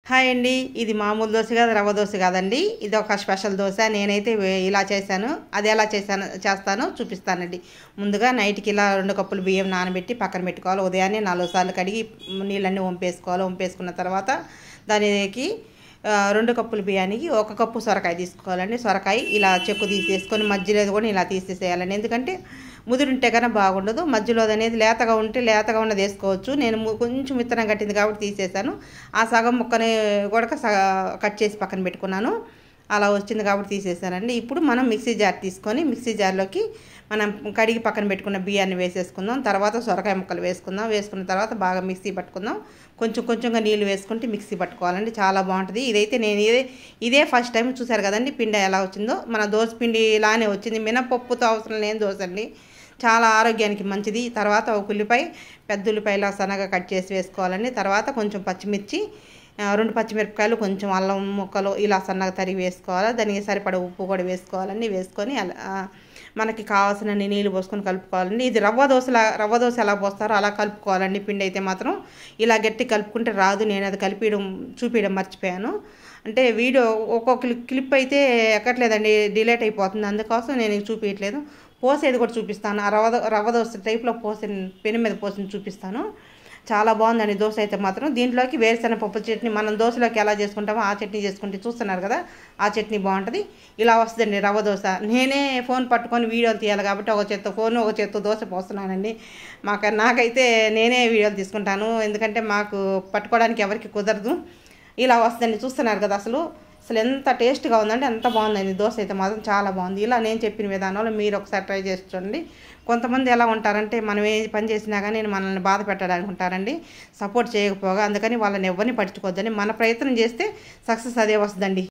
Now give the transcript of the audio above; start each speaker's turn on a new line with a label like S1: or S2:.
S1: Hi అండి. ఇది మామూలు దోశ కాదు, రవ్వ దోశ కాదండి. ఇది ఒక స్పెషల్ దోశ. నేనైతే ఇలా చేశాను. అది ఎలా చేస్తానో చూపిస్తానండి. ముందుగా నైట్కి ఇలా 2 కప్పులు బియ్యం నానబెట్టి పక్కన పెట్టుకోవాలి. ఉదయాన్నే 4 సార్లు కడిగి నీళ్ళన్నీ వంపేసుకోవాలి. వంపేసుకున్న తర్వాత దానికి 2 కప్పుల బియ్యానికి 1 కప్పు సొరకాయ తీసుకోవాలండి. సొరకాయ ఇలా చెక్కు తీసేసుకొని మధ్యలో కూడా ఇలా తీసేసేయాలండి. ఎందుకంటే ముదురుంటే కన్నా బాగుండదు. మధ్యలో అనేది లేతగా ఉంటే లేతగా ఉన్నది వేసుకోవచ్చు. నేను కొంచెం విత్తనం కట్టింది కాబట్టి తీసేసాను. ఆ సగం ముక్కని కూడా కట్ చేసి పక్కన పెట్టుకున్నాను. అలా వచ్చింది కాబట్టి తీసేసానండి. ఇప్పుడు మనం మిక్సీ జార్ తీసుకొని మిక్సీ జార్లోకి మనం కడిగి పక్కన పెట్టుకున్న బియ్యాన్ని వేసేసుకుందాం. తర్వాత సొరకాయ ముక్కలు వేసుకుందాం. వేసుకున్న తర్వాత బాగా మిక్సీ పట్టుకుందాం. కొంచెం కొంచెంగా నీళ్ళు వేసుకుంటే మిక్సీ పట్టుకోవాలండి. చాలా బాగుంటుంది. ఇదైతే నేను ఇదే ఫస్ట్ టైం చూసారు కదండి. పిండి ఎలా వచ్చిందో మన దోశ పిండి ఇలానే వచ్చింది. మినపప్పుతో అవసరం లేని దోశ అండి. చాలా ఆరోగ్యానికి మంచిది. తర్వాత ఒక ఉల్లిపాయ, పెద్ద ఉల్లిపాయలు సన్నగా కట్ చేసి వేసుకోవాలండి. తర్వాత కొంచెం పచ్చిమిర్చి, 2 పచ్చిమిరపకాయలు, కొంచెం అల్లం ముక్కలు ఇలా సన్నగా తరిగి వేసుకోవాలి. దానికి సరిపడ ఉప్పు కూడా వేసుకోవాలండి. వేసుకొని మనకి కావాల్సిన నీళ్ళు పోసుకొని కలుపుకోవాలండి. ఇది రవ్వ దోశ ఎలా పోస్తారో అలా కలుపుకోవాలండి. పిండి అయితే మాత్రం ఇలా గట్టి కలుపుకుంటే రాదు. నేను అది చూపించడం మర్చిపోయాను. అంటే వీడియో ఒక్కొక్క క్లిప్ అయితే ఎక్కట్లేదండి, డిలేట్ అయిపోతుంది. అందుకోసం నేను చూపించట్లేదు. పోసేది కూడా చూపిస్తాను. ఆ రవ్వ దోశ టైప్లో పెను మీద పోసి చూపిస్తాను. చాలా బాగుందండి దోశ అయితే మాత్రం. దీంట్లోకి వేరుశనగపప్పు చట్నీ మనం దోశలోకి ఎలా చేసుకుంటామో ఆ చట్నీ చేసుకుంటే చూస్తున్నారు కదా, ఆ చట్నీ బాగుంటుంది. ఇలా వస్తుందండి రవ్వ దోశ. నేనే ఫోన్ పట్టుకొని వీడియోలు తీయాలి కాబట్టి ఒక చేత్తో ఫోన్ ఒక చేత్తో దోశ పోస్తున్నానండి. నాకైతే నేనే వీడియోలు తీసుకుంటాను. ఎందుకంటే మాకు పట్టుకోవడానికి ఎవరికి కుదరదు. ఇలా వస్తుందండి. చూస్తున్నారు కదా, అసలు ఎంత టేస్ట్గా ఉందంటే అంత బాగుందండి దోశ అయితే మాత్రం చాలా బాగుంది. ఇలా నేను చెప్పిన విధానంలో మీరు ఒకసారి ట్రై చేసి చూడండి. కొంతమంది ఎలా ఉంటారంటే మనం ఏ పని చేసినా కానీ మనల్ని బాధ పెట్టడానికి ఉంటారండి, సపోర్ట్ చేయకపోగా. అందుకని వాళ్ళని ఎవరిని పట్టించుకోవద్దని మన ప్రయత్నం చేస్తే సక్సెస్ అదే వస్తుందండి.